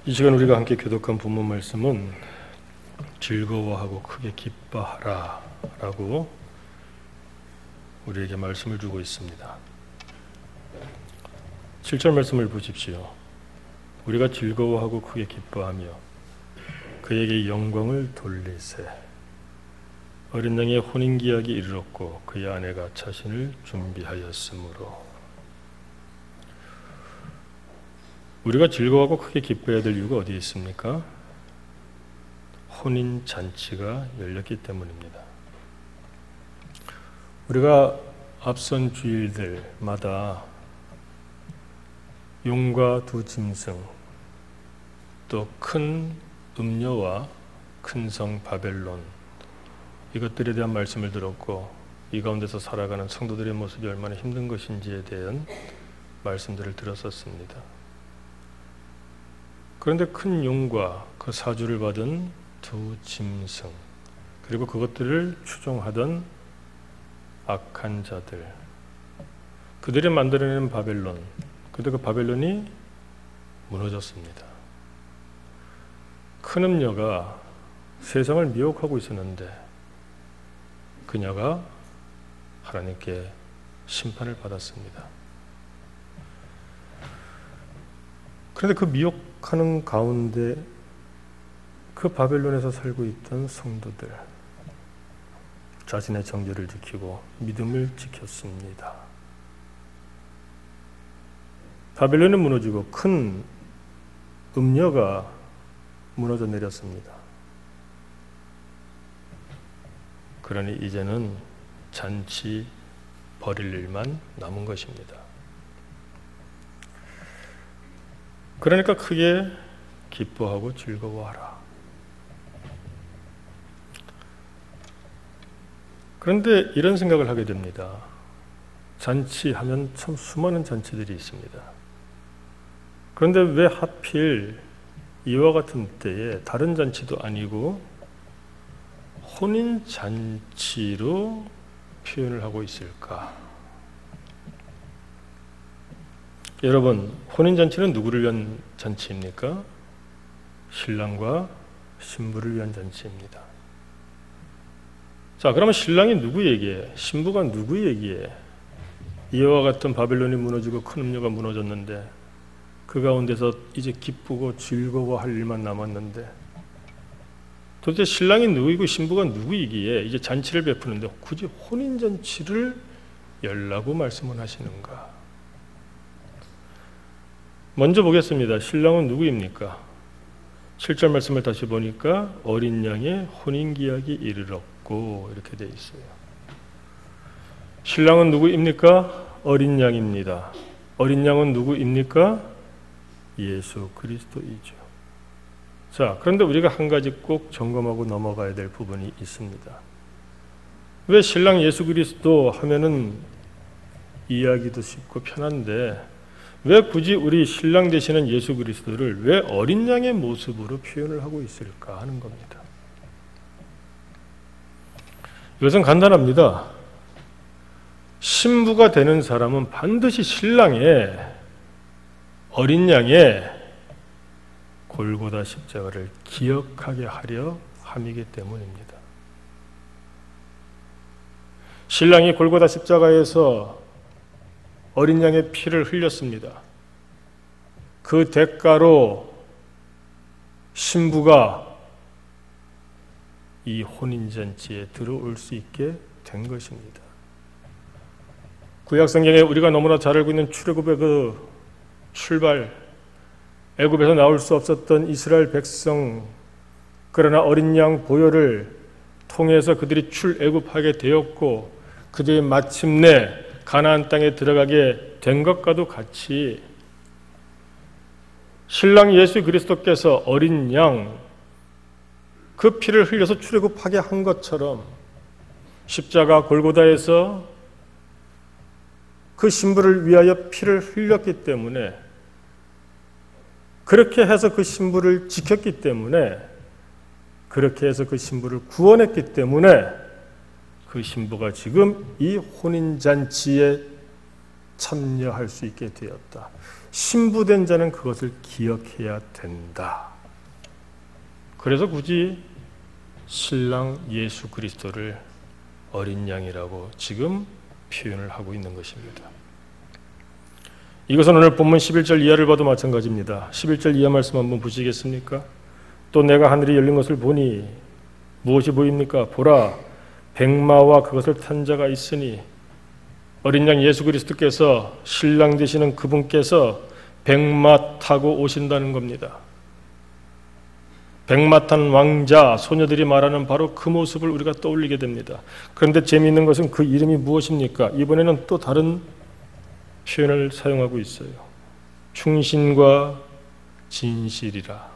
이 시간 우리가 함께 교독한 본문 말씀은 즐거워하고 크게 기뻐하라 라고 우리에게 말씀을 주고 있습니다. 7절 말씀을 보십시오. 우리가 즐거워하고 크게 기뻐하며 그에게 영광을 돌리세. 어린 양의 혼인기약이 이르렀고 그의 아내가 자신을 준비하였으므로. 우리가 즐거워하고 크게 기뻐해야 될 이유가 어디에 있습니까? 혼인잔치가 열렸기 때문입니다. 우리가 앞선 주일들마다 용과 두 짐승, 또 큰 음녀와 큰 성 바벨론, 이것들에 대한 말씀을 들었고 이 가운데서 살아가는 성도들의 모습이 얼마나 힘든 것인지에 대한 말씀들을 들었었습니다. 그런데 큰 용과 그 사주를 받은 두 짐승, 그리고 그것들을 추종하던 악한 자들, 그들이 만들어내는 바벨론, 그런데 그 바벨론이 무너졌습니다. 큰 음녀가 세상을 미혹하고 있었는데 그녀가 하나님께 심판을 받았습니다. 그런데 그 미혹하는 가운데 그 바벨론에서 살고 있던 성도들, 자신의 정죄를 지키고 믿음을 지켰습니다. 바벨론이 무너지고 큰 음녀가 무너져 내렸습니다. 그러니 이제는 잔치 벌일 일만 남은 것입니다. 그러니까 크게 기뻐하고 즐거워하라. 그런데 이런 생각을 하게 됩니다. 잔치하면 참 수많은 잔치들이 있습니다. 그런데 왜 하필 이와 같은 때에 다른 잔치도 아니고 혼인잔치로 표현을 하고 있을까? 여러분, 혼인잔치는 누구를 위한 잔치입니까? 신랑과 신부를 위한 잔치입니다. 자, 그러면 신랑이 누구에게, 신부가 누구에게 이와 같은 바벨론이 무너지고 큰 음녀가 무너졌는데 그 가운데서 이제 기쁘고 즐거워할 일만 남았는데 도대체 신랑이 누구이고 신부가 누구이기에 이제 잔치를 베푸는데 굳이 혼인잔치를 열라고 말씀을 하시는가? 먼저 보겠습니다. 신랑은 누구입니까? 7절 말씀을 다시 보니까 어린 양의 혼인기약이 이르렀고 이렇게 되어 있어요. 신랑은 누구입니까? 어린 양입니다. 어린 양은 누구입니까? 예수 그리스도이죠. 자, 그런데 우리가 한 가지 꼭 점검하고 넘어가야 될 부분이 있습니다. 왜 신랑 예수 그리스도 하면은 이해하기도 쉽고 편한데 왜 굳이 우리 신랑 되시는 예수 그리스도를 왜 어린 양의 모습으로 표현을 하고 있을까 하는 겁니다. 이것은 간단합니다. 신부가 되는 사람은 반드시 신랑의 어린 양의 골고다 십자가를 기억하게 하려 함이기 때문입니다. 신랑이 골고다 십자가에서 어린 양의 피를 흘렸습니다. 그 대가로 신부가 이 혼인잔치에 들어올 수 있게 된 것입니다. 구약성경에 우리가 너무나 잘 알고 있는 출애굽의 그 출발, 애굽에서 나올 수 없었던 이스라엘 백성, 그러나 어린 양 보혈을 통해서 그들이 출애굽하게 되었고 그들이 마침내 가나안 땅에 들어가게 된 것과도 같이 신랑 예수 그리스도께서 어린 양 그 피를 흘려서 출애굽하게 한 것처럼 십자가 골고다에서 그 신부를 위하여 피를 흘렸기 때문에 그렇게 해서 그 신부를 지켰기 때문에 그렇게 해서 그 신부를 구원했기 때문에 그 신부가 지금 이 혼인잔치에 참여할 수 있게 되었다. 신부된 자는 그것을 기억해야 된다. 그래서 굳이 신랑 예수 그리스도를 어린 양이라고 지금 표현을 하고 있는 것입니다. 이것은 오늘 본문 11절 이하를 봐도 마찬가지입니다. 11절 이하 말씀 한번 보시겠습니까? 또 내가 하늘이 열린 것을 보니 무엇이 보입니까? 보라, 백마와 그것을 탄 자가 있으니 어린 양 예수 그리스도께서 신랑 되시는 그분께서 백마 타고 오신다는 겁니다. 백마 탄 왕자, 소녀들이 말하는 바로 그 모습을 우리가 떠올리게 됩니다. 그런데 재미있는 것은 그 이름이 무엇입니까? 이번에는 또 다른 표현을 사용하고 있어요. 충신과 진실이라.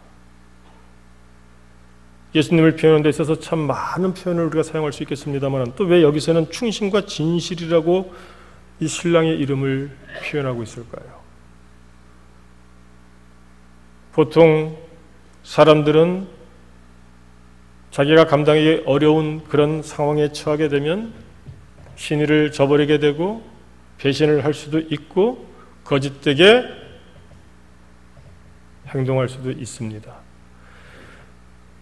예수님을 표현하는 데 있어서 참 많은 표현을 우리가 사용할 수 있겠습니다만 또 왜 여기서는 충신과 진실이라고 이 신랑의 이름을 표현하고 있을까요? 보통 사람들은 자기가 감당하기 어려운 그런 상황에 처하게 되면 신의를 저버리게 되고 배신을 할 수도 있고 거짓되게 행동할 수도 있습니다.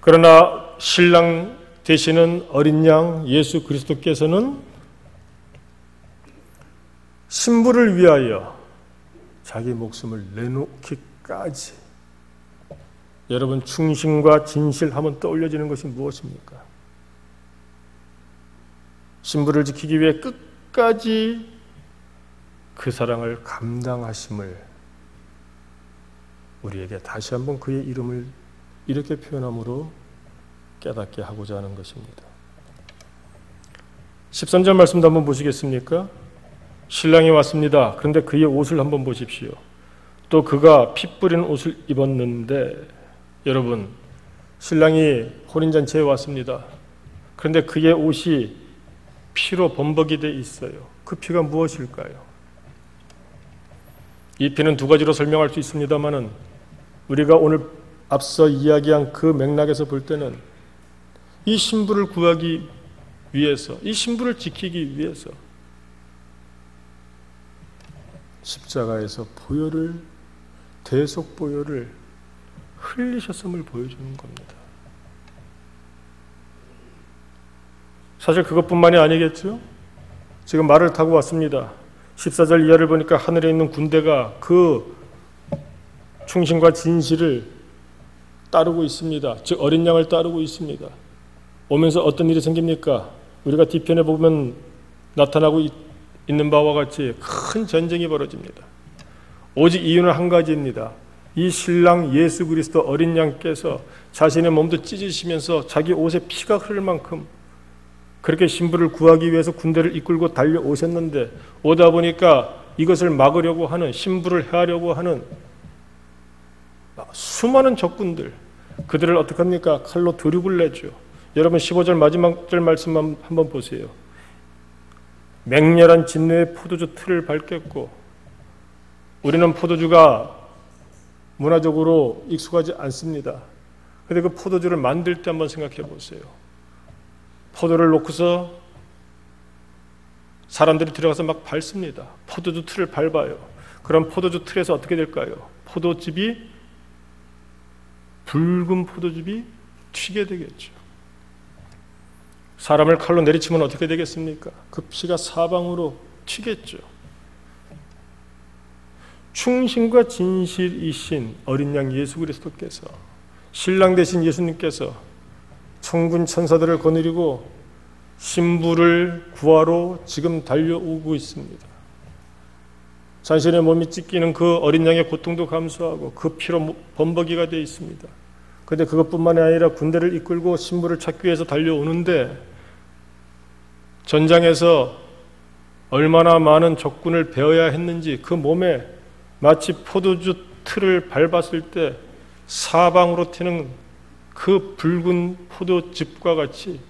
그러나 신랑 되시는 어린 양 예수 그리스도께서는 신부를 위하여 자기 목숨을 내놓기까지. 여러분, 충신과 진실하면 떠올려지는 것이 무엇입니까? 신부를 지키기 위해 끝까지 그 사랑을 감당하심을 우리에게 다시 한번 그의 이름을 이렇게 표현함으로 깨닫게 하고자 하는 것입니다. 13절 말씀도 한번 보시겠습니까? 신랑이 왔습니다. 그런데 그의 옷을 한번 보십시오. 또 그가 피 뿌린 옷을 입었는데, 여러분, 신랑이 혼인잔치에 왔습니다. 그런데 그의 옷이 피로 범벅이 돼 있어요. 그 피가 무엇일까요? 이 피는 두 가지로 설명할 수 있습니다만은 우리가 오늘 앞서 이야기한 그 맥락에서 볼 때는 이 신부를 구하기 위해서, 이 신부를 지키기 위해서 십자가에서 보혈을, 대속 보혈을 흘리셨음을 보여주는 겁니다. 사실 그것뿐만이 아니겠죠? 지금 말을 타고 왔습니다. 14절 이하를 보니까 하늘에 있는 군대가 그 충신과 진실을 따르고 있습니다. 즉 어린 양을 따르고 있습니다. 오면서 어떤 일이 생깁니까? 우리가 뒤편에 보면 나타나고 있는 바와 같이 큰 전쟁이 벌어집니다. 오직 이유는 한 가지입니다. 이 신랑 예수 그리스도 어린 양께서 자신의 몸도 찢으시면서 자기 옷에 피가 흐를 만큼 그렇게 신부를 구하기 위해서 군대를 이끌고 달려오셨는데, 오다 보니까 이것을 막으려고 하는, 신부를 해하려고 하는 수많은 적군들, 그들을 어떻게 합니까? 칼로 도륙을 내죠. 여러분 15절 마지막 절 말씀 한번 보세요. 맹렬한 진노의 포도주 틀을 밟겠고, 우리는 포도주가 문화적으로 익숙하지 않습니다. 그런데 그 포도주를 만들 때 한번 생각해 보세요. 포도를 놓고서 사람들이 들어가서 막 밟습니다. 포도주 틀을 밟아요. 그럼 포도주 틀에서 어떻게 될까요? 붉은 포도즙이 튀게 되겠죠. 사람을 칼로 내리치면 어떻게 되겠습니까? 그 피가 사방으로 튀겠죠. 충신과 진실이신 어린 양 예수 그리스도께서, 신랑 되신 예수님께서 천군 천사들을 거느리고 신부를 구하러 지금 달려오고 있습니다. 자신의 몸이 찢기는 그 어린 양의 고통도 감수하고 그 피로 범벅이가 되어 있습니다. 그런데 그것뿐만이 아니라 군대를 이끌고 신부를 찾기 위해서 달려오는데, 전장에서 얼마나 많은 적군을 베어야 했는지 그 몸에 마치 포도주 틀을 밟았을 때 사방으로 튀는 그 붉은 포도즙과 같이,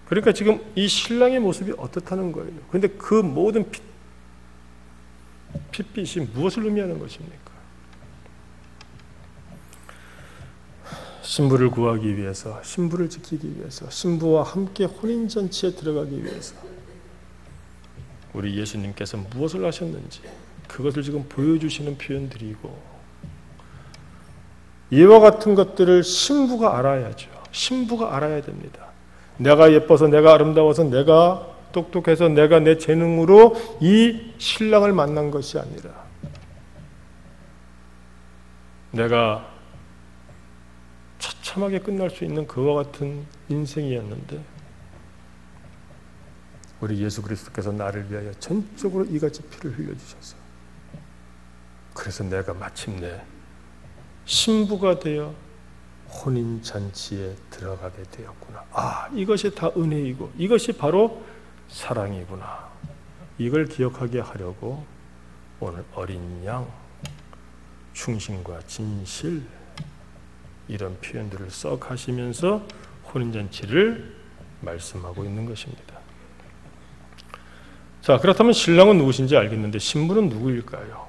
그러니까 지금 이 신랑의 모습이 어떻다는 거예요. 그런데 그 모든 핏빛이 무엇을 의미하는 것입니까? 신부를 구하기 위해서, 신부를 지키기 위해서, 신부와 함께 혼인잔치에 들어가기 위해서 우리 예수님께서 무엇을 하셨는지 그것을 지금 보여주시는 표현들이고, 이와 같은 것들을 신부가 알아야죠. 신부가 알아야 됩니다. 내가 예뻐서, 내가 아름다워서, 내가 똑똑해서, 내가 내 재능으로 이 신랑을 만난 것이 아니라 내가 처참하게 끝날 수 있는 그와 같은 인생이었는데 우리 예수 그리스도께서 나를 위하여 전적으로 이같이 피를 흘려주셔서, 그래서 내가 마침내 신부가 되어 혼인잔치에 들어가게 되었구나. 아, 이것이 다 은혜이고 이것이 바로 사랑이구나. 이걸 기억하게 하려고 오늘 어린 양, 충신과 진실, 이런 표현들을 썩 하시면서 혼인잔치를 말씀하고 있는 것입니다. 자, 그렇다면 신랑은 누구신지 알겠는데 신부는 누구일까요?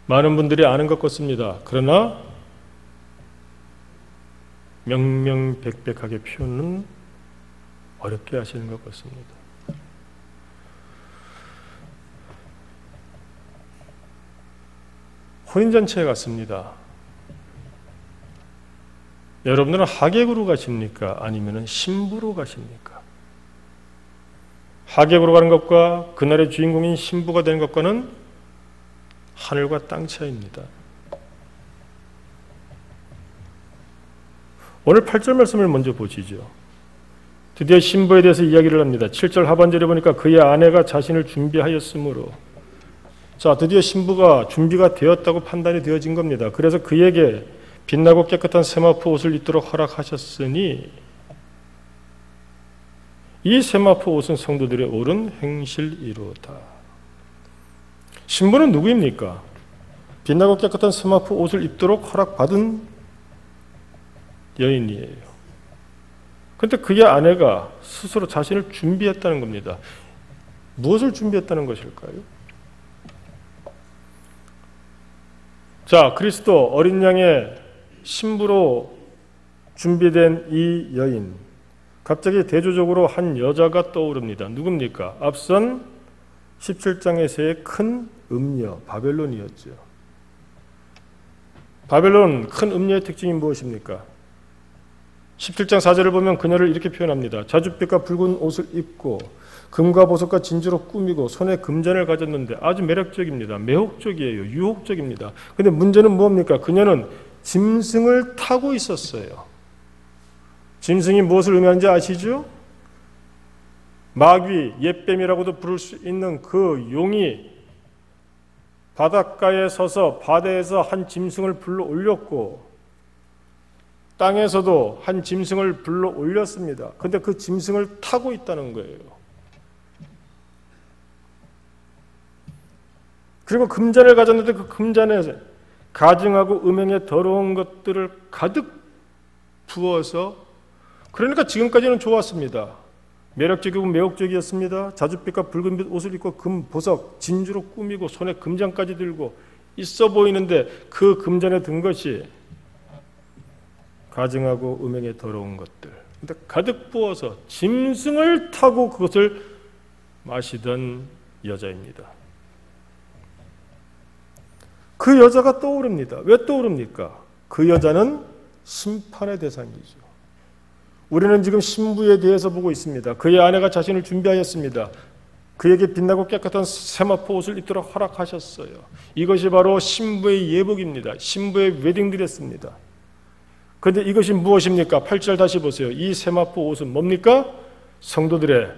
많은 분들이 아는 것 같습니다. 그러나 명명백백하게 표현은 어렵게 하시는 것 같습니다. 혼인잔치에 갔습니다. 여러분들은 하객으로 가십니까? 아니면 신부로 가십니까? 하객으로 가는 것과 그날의 주인공인 신부가 되는 것과는 하늘과 땅 차이입니다. 오늘 8절 말씀을 먼저 보시죠. 드디어 신부에 대해서 이야기를 합니다. 7절 하반절에 보니까 그의 아내가 자신을 준비하였으므로, 자, 드디어 신부가 준비가 되었다고 판단이 되어진 겁니다. 그래서 그에게 빛나고 깨끗한 세마포 옷을 입도록 허락하셨으니, 이 세마포 옷은 성도들의 옳은 행실이로다. 신부는 누구입니까? 빛나고 깨끗한 세마포 옷을 입도록 허락받은 여인이에요. 그런데 그의 아내가 스스로 자신을 준비했다는 겁니다. 무엇을 준비했다는 것일까요? 자, 그리스도 어린 양의 신부로 준비된 이 여인, 갑자기 대조적으로 한 여자가 떠오릅니다. 누굽니까? 앞선 17장에서의 큰 음녀 바벨론이었죠. 바벨론 큰 음녀의 특징이 무엇입니까? 17장 4절을 보면 그녀를 이렇게 표현합니다. 자줏빛과 붉은 옷을 입고 금과 보석과 진주로 꾸미고 손에 금잔을 가졌는데 아주 매력적입니다. 매혹적이에요. 유혹적입니다. 그런데 문제는 뭡니까? 그녀는 짐승을 타고 있었어요. 짐승이 무엇을 의미하는지 아시죠? 마귀, 옛뱀이라고도 부를 수 있는 그 용이 바닷가에 서서 바다에서 한 짐승을 불러 올렸고 땅에서도 한 짐승을 불러 올렸습니다. 그런데 그 짐승을 타고 있다는 거예요. 그리고 금잔을 가졌는데 그 금잔에 가증하고 음행의 더러운 것들을 가득 부어서, 그러니까 지금까지는 좋았습니다. 매력적이고 매혹적이었습니다. 자줏빛과 붉은빛 옷을 입고 금, 보석, 진주로 꾸미고 손에 금잔까지 들고 있어 보이는데 그 금잔에 든 것이 가증하고 음행의 더러운 것들, 근데 가득 부어서 짐승을 타고 그것을 마시던 여자입니다. 그 여자가 떠오릅니다. 왜 떠오릅니까? 그 여자는 심판의 대상이죠. 우리는 지금 신부에 대해서 보고 있습니다. 그의 아내가 자신을 준비하였습니다. 그에게 빛나고 깨끗한 세마포 옷을 입도록 허락하셨어요. 이것이 바로 신부의 예복입니다. 신부의 웨딩드레스입니다. 그런데 이것이 무엇입니까? 8절 다시 보세요. 이 세마포 옷은 뭡니까? 성도들의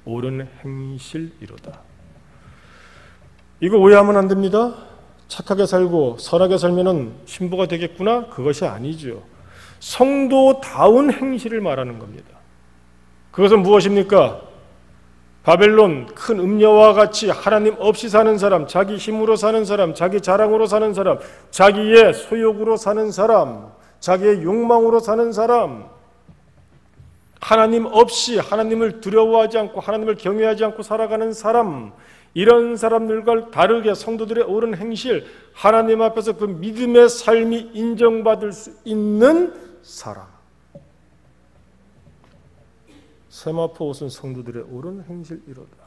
옳은 행실이로다. 이거 오해하면 안 됩니다. 착하게 살고 선하게 살면은 신부가 되겠구나? 그것이 아니죠. 성도다운 행실을 말하는 겁니다. 그것은 무엇입니까? 바벨론 큰 음녀와 같이 하나님 없이 사는 사람, 자기 힘으로 사는 사람, 자기 자랑으로 사는 사람, 자기의 소욕으로 사는 사람, 자기의 욕망으로 사는 사람, 하나님 없이 하나님을 두려워하지 않고 하나님을 경외하지 않고 살아가는 사람, 이런 사람들과 다르게 성도들의 옳은 행실, 하나님 앞에서 그 믿음의 삶이 인정받을 수 있는 사람. 세마포 옷은 성도들의 옳은 행실이로다.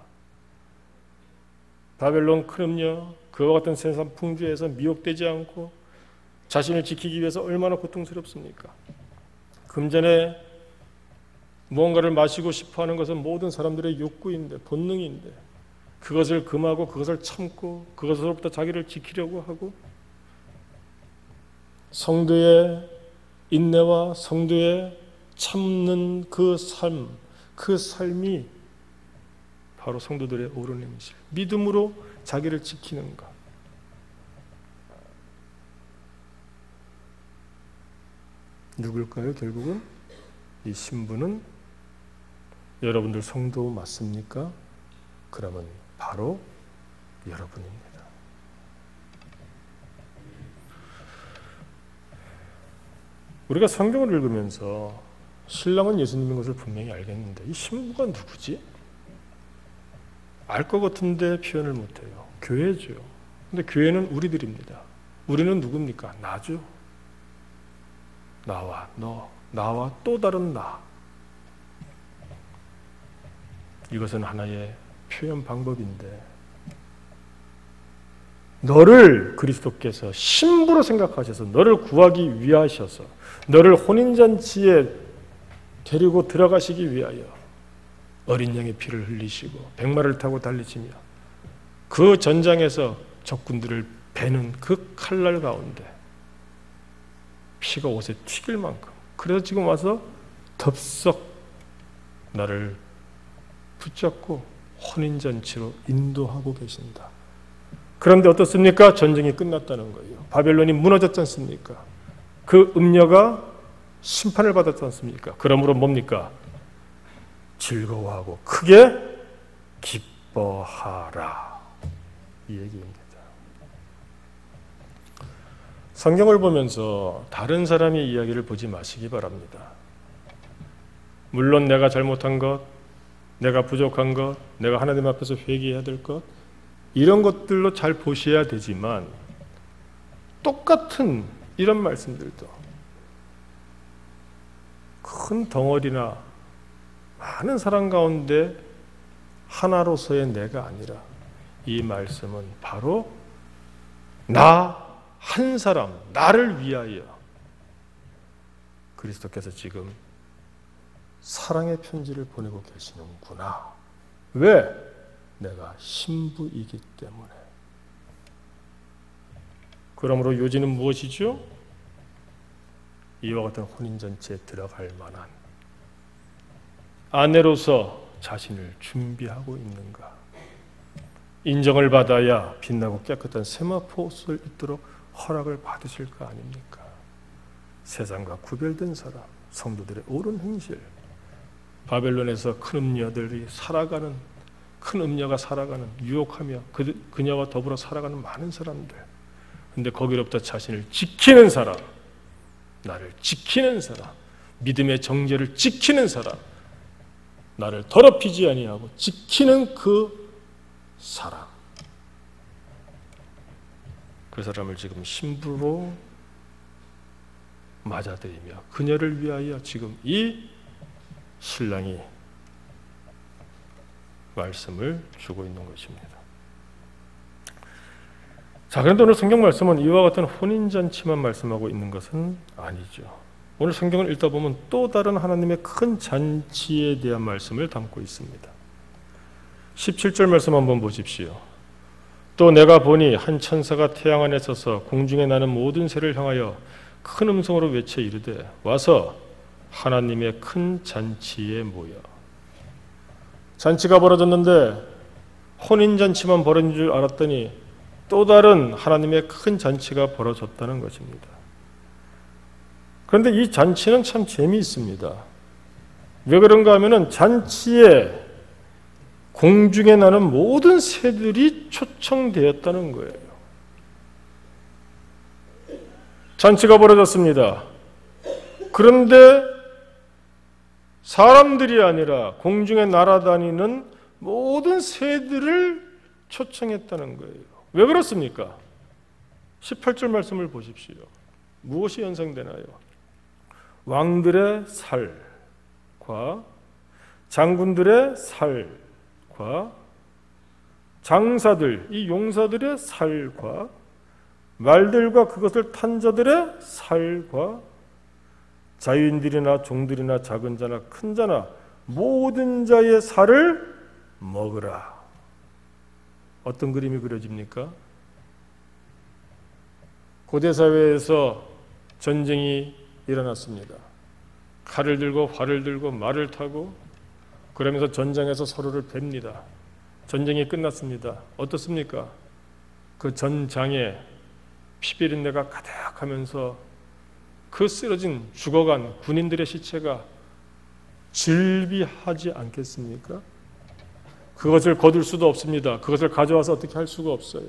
바벨론 큰 음녀, 그와 같은 세상 풍조에서 미혹되지 않고 자신을 지키기 위해서 얼마나 고통스럽습니까? 금전에 무언가를 마시고 싶어하는 것은 모든 사람들의 욕구인데, 본능인데, 그것을 금하고 그것을 참고 그것으로부터 자기를 지키려고 하고, 성도의 인내와 성도의 참는 그 삶이 바로 성도들의 옳은 행실, 믿음으로 자기를 지키는 것. 누굴까요? 결국은 이 신부는 여러분들 성도 맞습니까? 그러면 바로 여러분입니다. 우리가 성경을 읽으면서 신랑은 예수님인 것을 분명히 알겠는데 이 신부가 누구지? 알 것 같은데 표현을 못해요. 교회죠. 근데 교회는 우리들입니다. 우리는 누굽니까? 나죠. 나와 너, 나와 또 다른 나. 이것은 하나의 표현 방법인데, 너를 그리스도께서 신부로 생각하셔서 너를 구하기 위하셔서 너를 혼인잔치에 데리고 들어가시기 위하여 어린 양의 피를 흘리시고 백마를 타고 달리시며 그 전장에서 적군들을 베는 그 칼날 가운데 피가 옷에 튀길 만큼, 그래서 지금 와서 덥석 나를 붙잡고 혼인잔치로 인도하고 계신다. 그런데 어떻습니까? 전쟁이 끝났다는 거예요. 바벨론이 무너졌지 않습니까? 그 음녀가 심판을 받았지 않습니까? 그러므로 뭡니까? 즐거워하고 크게 기뻐하라, 이 얘기입니다. 성경을 보면서 다른 사람의 이야기를 보지 마시기 바랍니다. 물론 내가 잘못한 것, 내가 부족한 것, 내가 하나님 앞에서 회개해야 될 것, 이런 것들로 잘 보셔야 되지만, 똑같은 이런 말씀들도 큰 덩어리나 많은 사람 가운데 하나로서의 내가 아니라, 이 말씀은 바로 나 한 사람, 나를 위하여 그리스도께서 지금 사랑의 편지를 보내고 계시는구나. 왜? 내가 신부이기 때문에. 그러므로 요지는 무엇이죠? 이와 같은 혼인잔치에 들어갈 만한 아내로서 자신을 준비하고 있는가? 인정을 받아야 빛나고 깨끗한 세마포 옷을 입도록 허락을 받으실 거 아닙니까? 세상과 구별된 사람, 성도들의 옳은 행실, 바벨론에서 큰 음녀들이 살아가는, 큰 음녀가 살아가는, 유혹하며 그녀와 더불어 살아가는 많은 사람들, 근데 거기로부터 자신을 지키는 사람, 나를 지키는 사람, 믿음의 정죄를 지키는 사람, 나를 더럽히지 아니하고 지키는 그 사람, 그 사람을 지금 신부로 맞아들이며 그녀를 위하여 지금 이 신랑이 말씀을 주고 있는 것입니다. 자, 그런데 오늘 성경 말씀은 이와 같은 혼인잔치만 말씀하고 있는 것은 아니죠. 오늘 성경을 읽다 보면 또 다른 하나님의 큰 잔치에 대한 말씀을 담고 있습니다. 17절 말씀 한번 보십시오. 또 내가 보니 한 천사가 태양 안에 서서 공중에 나는 모든 새를 향하여 큰 음성으로 외쳐 이르되 와서 하나님의 큰 잔치에 모여. 잔치가 벌어졌는데 혼인잔치만 벌어진 줄 알았더니 또 다른 하나님의 큰 잔치가 벌어졌다는 것입니다. 그런데 이 잔치는 참 재미있습니다. 왜 그런가 하면은 잔치에 공중에 나는 모든 새들이 초청되었다는 거예요. 잔치가 벌어졌습니다. 그런데 사람들이 아니라 공중에 날아다니는 모든 새들을 초청했다는 거예요. 왜 그렇습니까? 18절 말씀을 보십시오. 무엇이 연상되나요? 왕들의 살과 장군들의 살과 장사들, 이 용사들의 살과 말들과 그것을 탄 자들의 살과 자유인들이나 종들이나 작은 자나 큰 자나 모든 자의 살을 먹으라. 어떤 그림이 그려집니까? 고대 사회에서 전쟁이 일어났습니다. 칼을 들고 활을 들고 말을 타고 그러면서 전장에서 서로를 뵙니다. 전쟁이 끝났습니다. 어떻습니까? 그 전장에 피비린내가 가득하면서 그 쓰러진 죽어간 군인들의 시체가 질비하지 않겠습니까? 그것을 거둘 수도 없습니다. 그것을 가져와서 어떻게 할 수가 없어요.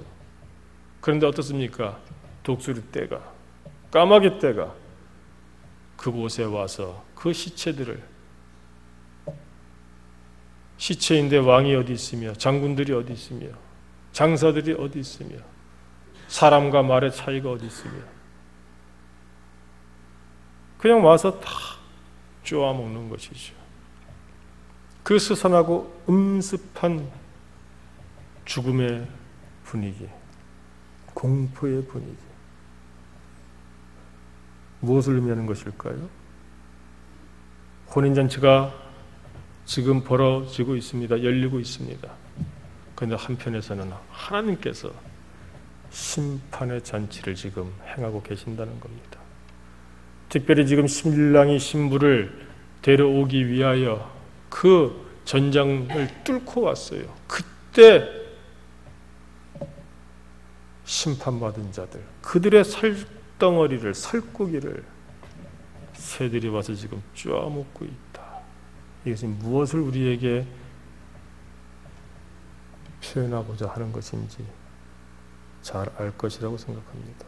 그런데 어떻습니까? 독수리 떼가, 까마귀 떼가 그곳에 와서 그 시체들을, 시체인데 왕이 어디 있으며 장군들이 어디 있으며 장사들이 어디 있으며 사람과 말의 차이가 어디 있으며 그냥 와서 다 쪼아먹는 것이죠. 그 스산하고 음습한 죽음의 분위기, 공포의 분위기, 무엇을 의미하는 것일까요? 혼인잔치가 지금 벌어지고 있습니다. 열리고 있습니다. 그런데 한편에서는 하나님께서 심판의 잔치를 지금 행하고 계신다는 겁니다. 특별히 지금 신랑이 신부를 데려오기 위하여 그 전장을 뚫고 왔어요. 그때 심판받은 자들, 그들의 살덩어리를, 살코기를 새들이 와서 지금 쪼아먹고 있다. 이것이 무엇을 우리에게 표현하고자 하는 것인지 잘 알 것이라고 생각합니다.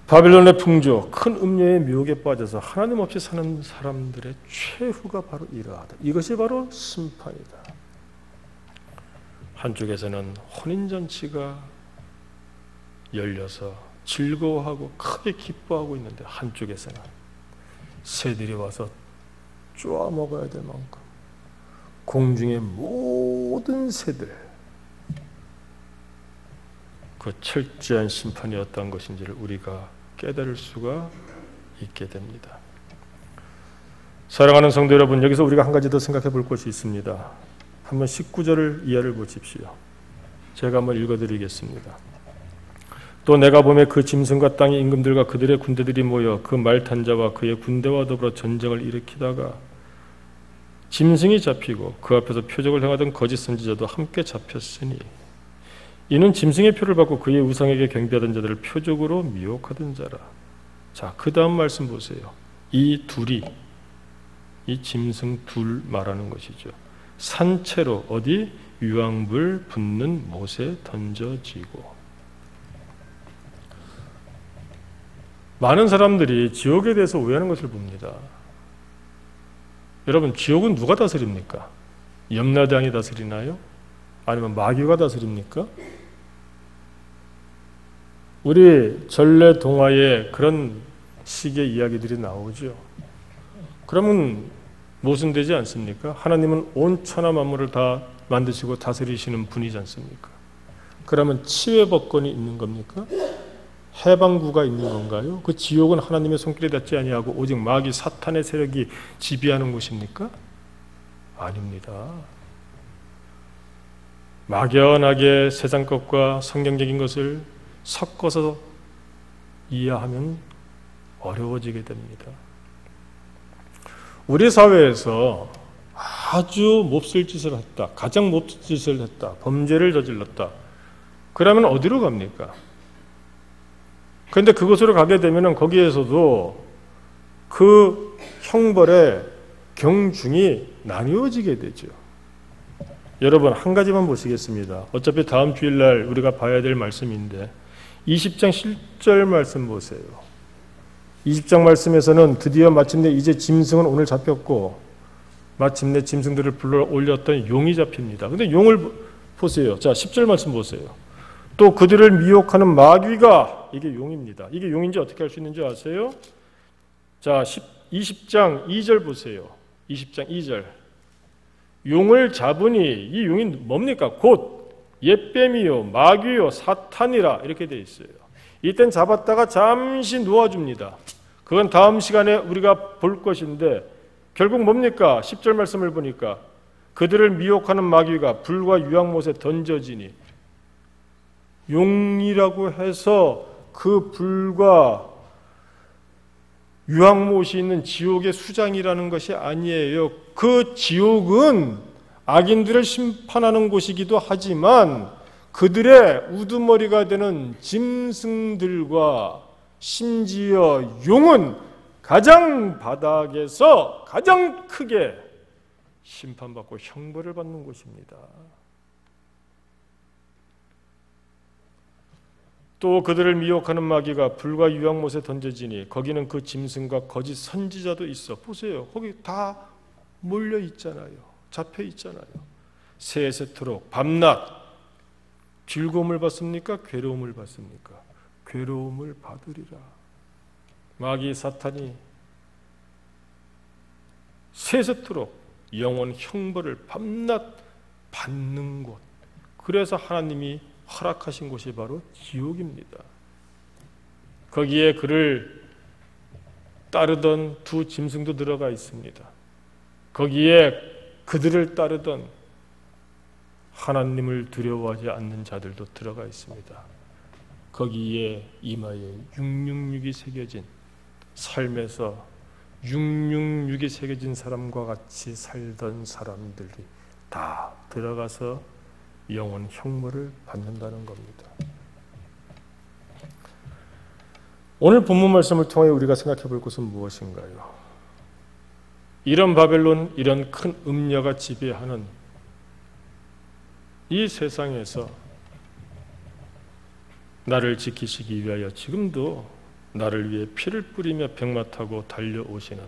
바빌론의 풍조, 큰 음녀의 묘에 빠져서 하나님 없이 사는 사람들의 최후가 바로 이러하다. 이것이 바로 심판이다. 한쪽에서는 혼인잔치가 열려서 즐거워하고 크게 기뻐하고 있는데 한쪽에서는 새들이 와서 쪼아먹어야 될 만큼 공중의 모든 새들, 그 철저한 심판이 어떤 것인지를 우리가 깨달을 수가 있게 됩니다. 사랑하는 성도 여러분, 여기서 우리가 한 가지 더 생각해 볼 것이 있습니다. 한번 19절을 이해를 보십시오. 제가 한번 읽어드리겠습니다. 또 내가 보매 그 짐승과 땅의 임금들과 그들의 군대들이 모여 그 말 탄 자와 그의 군대와 더불어 전쟁을 일으키다가 짐승이 잡히고 그 앞에서 표적을 행하던 거짓 선지자도 함께 잡혔으니 이는 짐승의 표를 받고 그의 우상에게 경배하던 자들을 표적으로 미혹하던 자라. 자, 그 다음 말씀 보세요. 이 둘이, 이 짐승 둘 말하는 것이죠. 산채로 어디 유황불 붙는 못에 던져지고. 많은 사람들이 지옥에 대해서 오해하는 것을 봅니다. 여러분, 지옥은 누가 다스립니까? 염라대왕이 다스리나요? 아니면 마귀가 다스립니까? 우리 전래 동화에 그런 식의 이야기들이 나오죠. 그러면 모순되지 않습니까? 하나님은 온 천하 만물을 다 만드시고 다스리시는 분이지 않습니까? 그러면 치외법권이 있는 겁니까? 해방구가 있는 건가요? 그 지옥은 하나님의 손길에 닿지 아니하고 오직 마귀 사탄의 세력이 지배하는 곳입니까? 아닙니다. 막연하게 세상 것과 성경적인 것을 섞어서 이해하면 어려워지게 됩니다. 우리 사회에서 아주 몹쓸 짓을 했다, 가장 몹쓸 짓을 했다, 범죄를 저질렀다. 그러면 어디로 갑니까? 그런데 그곳으로 가게 되면 거기에서도 그 형벌의 경중이 나뉘어지게 되죠. 여러분, 한 가지만 보시겠습니다. 어차피 다음 주일날 우리가 봐야 될 말씀인데 20장 10절 말씀 보세요. 20장 말씀에서는 드디어 마침내 이제 짐승은 오늘 잡혔고 마침내 짐승들을 불러 올렸던 용이 잡힙니다. 근데 용을 보세요. 자, 10절 말씀 보세요. 또 그들을 미혹하는 마귀가, 이게 용입니다. 이게 용인지 어떻게 알 수 있는지 아세요? 자, 20장 2절 보세요. 20장 2절. 용을 잡으니 이 용이 뭡니까? 곧 옛뱀이요 마귀요 사탄이라 이렇게 되어 있어요. 이땐 잡았다가 잠시 놓아줍니다. 그건 다음 시간에 우리가 볼 것인데 결국 뭡니까? 10절 말씀을 보니까 그들을 미혹하는 마귀가 불과 유황못에 던져지니, 용이라고 해서 그 불과 유황못이 있는 지옥의 수장이라는 것이 아니에요. 그 지옥은 악인들을 심판하는 곳이기도 하지만 그들의 우두머리가 되는 짐승들과 심지어 용은 가장 바닥에서 가장 크게 심판받고 형벌을 받는 곳입니다. 또 그들을 미혹하는 마귀가 불과 유황못에 던져지니 거기는 그 짐승과 거짓 선지자도 있어. 보세요. 거기 다 몰려 있잖아요. 잡혀 있잖아요. 세세토록 밤낮 즐거움을 받습니까? 괴로움을 받습니까? 괴로움을 받으리라. 마귀 사탄이 세세토록 영원 형벌을 밤낮 받는 곳. 그래서 하나님이 허락하신 곳이 바로 지옥입니다. 거기에 그를 따르던 두 짐승도 들어가 있습니다. 거기에 그들을 따르던 하나님을 두려워하지 않는 자들도 들어가 있습니다. 거기에 이마에 666이 새겨진, 삶에서 666이 새겨진 사람과 같이 살던 사람들이 다 들어가서 영원 형벌을 받는다는 겁니다. 오늘 본문 말씀을 통해 우리가 생각해 볼 것은 무엇인가요? 이런 바벨론, 이런 큰 음녀가 지배하는 이 세상에서 나를 지키시기 위하여 지금도 나를 위해 피를 뿌리며 병마 타고 달려오시는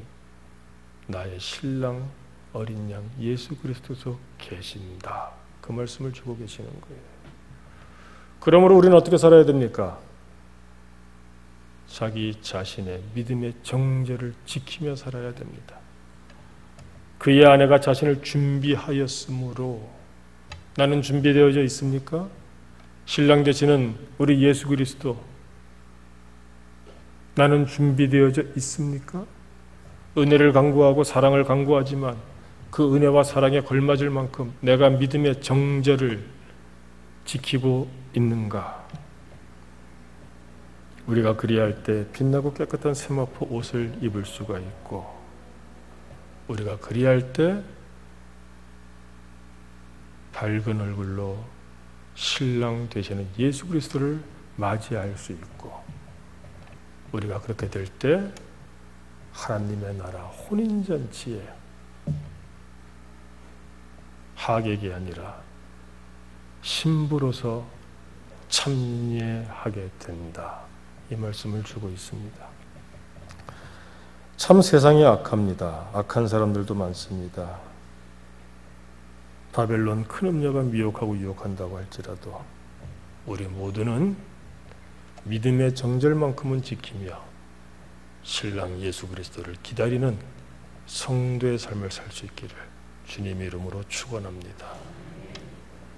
나의 신랑 어린 양 예수 그리스도께서 계신다. 그 말씀을 주고 계시는 거예요. 그러므로 우리는 어떻게 살아야 됩니까? 자기 자신의 믿음의 정죄를 지키며 살아야 됩니다. 그의 아내가 자신을 준비하였으므로 나는 준비되어져 있습니까? 신랑 되시는 우리 예수 그리스도 나는 준비되어져 있습니까? 은혜를 강구하고 사랑을 강구하지만 그 은혜와 사랑에 걸맞을 만큼 내가 믿음의 정죄를 지키고 있는가? 우리가 그리할 때 빛나고 깨끗한 세마포 옷을 입을 수가 있고, 우리가 그리할 때 밝은 얼굴로 신랑 되시는 예수 그리스도를 맞이할 수 있고, 우리가 그렇게 될 때 하나님의 나라 혼인잔치에 하객이 아니라 신부로서 참여하게 된다. 이 말씀을 주고 있습니다. 참 세상이 악합니다. 악한 사람들도 많습니다. 바벨론 큰 음녀가 미혹하고 유혹한다고 할지라도 우리 모두는 믿음의 정절만큼은 지키며 신랑 예수 그리스도를 기다리는 성도의 삶을 살 수 있기를 주님의 이름으로 축원합니다.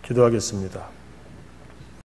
기도하겠습니다.